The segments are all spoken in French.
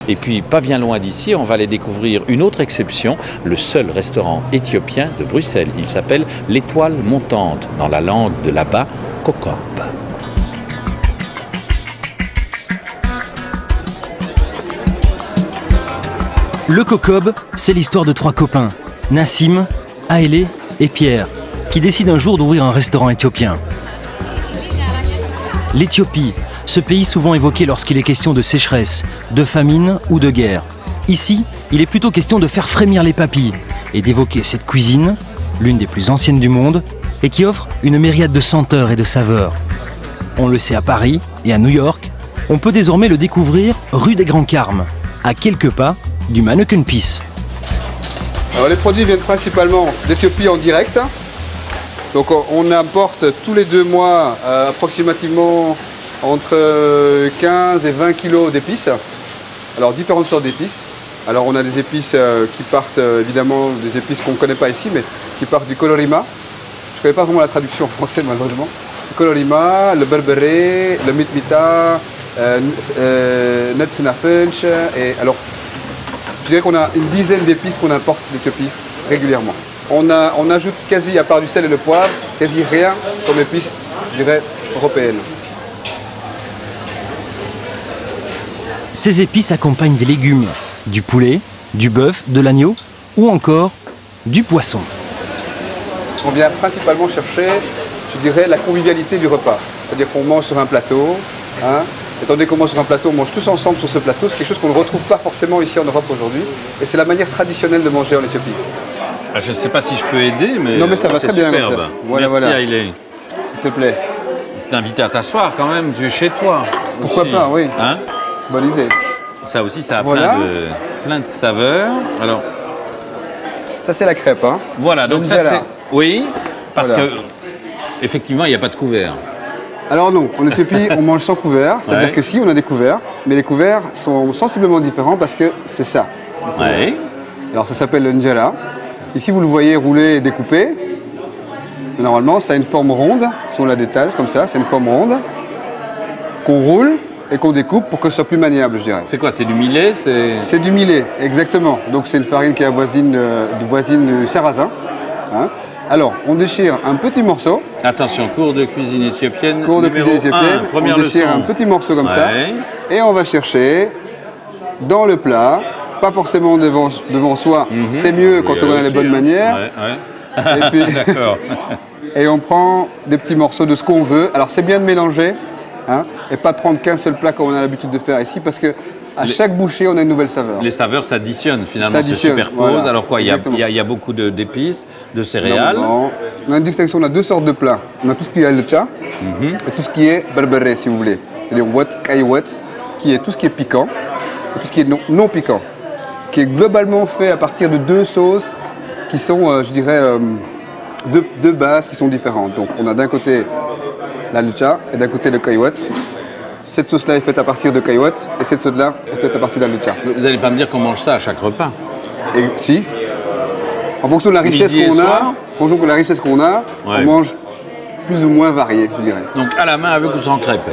Et puis, pas bien loin d'ici, on va aller découvrir une autre exception, le seul restaurant éthiopien de Bruxelles. Il s'appelle l'Étoile Montante, dans la langue de là-bas, Kokob. Le Kokob, c'est l'histoire de trois copains, Nassim, Haile et Pierre, qui décident un jour d'ouvrir un restaurant éthiopien. L'Éthiopie, ce pays souvent évoqué lorsqu'il est question de sécheresse, de famine ou de guerre. Ici, il est plutôt question de faire frémir les papilles et d'évoquer cette cuisine, l'une des plus anciennes du monde, et qui offre une myriade de senteurs et de saveurs. On le sait à Paris et à New York, on peut désormais le découvrir rue des Grands Carmes, à quelques pas du Manneken Pis. Alors les produits viennent principalement d'Éthiopie en direct. Donc on importe tous les 2 mois approximativement entre 15 et 20 kilos d'épices. Alors différentes sortes d'épices. Alors on a des épices qui partent évidemment des épices qu'on ne connaît pas ici, mais qui partent du colorima. Je ne connais pas vraiment la traduction en français malheureusement. Le colorima, le berbéré, le mitmita, netsenafunch. Et alors je dirais qu'on a une dizaine d'épices qu'on importe d'Éthiopie régulièrement. On ajoute quasi, à part du sel et le poivre, quasi rien comme épices, je dirais, européennes. Ces épices accompagnent des légumes, du poulet, du bœuf, de l'agneau ou encore du poisson. On vient principalement chercher, je dirais, la convivialité du repas. C'est-à-dire qu'on mange sur un plateau. Hein. Étant donné qu'on mange sur un plateau, on mange tous ensemble sur ce plateau. C'est quelque chose qu'on ne retrouve pas forcément ici en Europe aujourd'hui. Et c'est la manière traditionnelle de manger en Éthiopie. Je ne sais pas si je peux aider, mais, non, mais ça va très bien. Superbe. Voilà, merci, voilà. Haile. S'il te plaît. Je t'invite à t'asseoir quand même, tu es chez toi. Pourquoi aussi. pas, oui. Hein? Bonne idée. Ça aussi, ça a voilà. plein de saveurs. Alors, ça, c'est la crêpe. Hein. Voilà, donc ça, c'est... Oui, parce voilà. que, effectivement, il n'y a pas de couvert. Alors non, en Éthiopie, on mange sans couvert. C'est-à-dire que si, on a des couverts, mais les couverts sont sensiblement différents parce que c'est ça. Ouais. Alors ça s'appelle le njera. Ici, vous le voyez rouler et découper. Normalement, ça a une forme ronde. Si on la détache comme ça, c'est une forme ronde qu'on roule et qu'on découpe pour que ce soit plus maniable, je dirais. C'est quoi? C'est du millet? C'est du millet, exactement. Donc c'est une farine qui est voisine du sarrasin. Hein. Alors, on déchire un petit morceau. Attention, cours de cuisine éthiopienne. Cours de cuisine éthiopienne. On déchire leçon. un petit morceau comme ça. Et on va chercher dans le plat, pas forcément devant soi. C'est mieux quand on a les bonnes manières. Ouais. Et puis, d'accord. Et on prend des petits morceaux de ce qu'on veut. Alors c'est bien de mélanger, hein, et pas de prendre qu'un seul plat comme on a l'habitude de faire ici, parce que à chaque bouchée, on a une nouvelle saveur. Les saveurs s'additionnent finalement, se superposent. Voilà. Alors quoi, il y a beaucoup d'épices, de céréales. On a une distinction, on a 2 sortes de plats. On a tout ce qui est le tcha et tout ce qui est berbéré, si vous voulez. C'est-à-dire wat, kaiwat, qui est tout ce qui est piquant, et tout ce qui est non piquant, qui est globalement fait à partir de 2 sauces qui sont, je dirais, deux bases qui sont différentes. Donc on a d'un côté la lucha et d'un côté le kaiwat. Cette sauce-là est faite à partir de kaiwat et cette sauce-là est faite à partir de la lucha. Vous n'allez pas me dire qu'on mange ça à chaque repas? Et si, en fonction de la richesse qu'on a, on mange plus ou moins varié, je dirais. Donc à la main avec ou sans crêpe?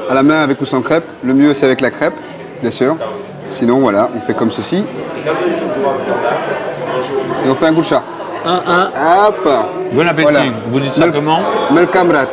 À la main avec ou sans crêpe. Le mieux c'est avec la crêpe, bien sûr. Sinon voilà, on fait comme ceci. Et on fait un goucha. Hop. Bon appétit. Voilà. Vous dites ça comment? Melkamrat.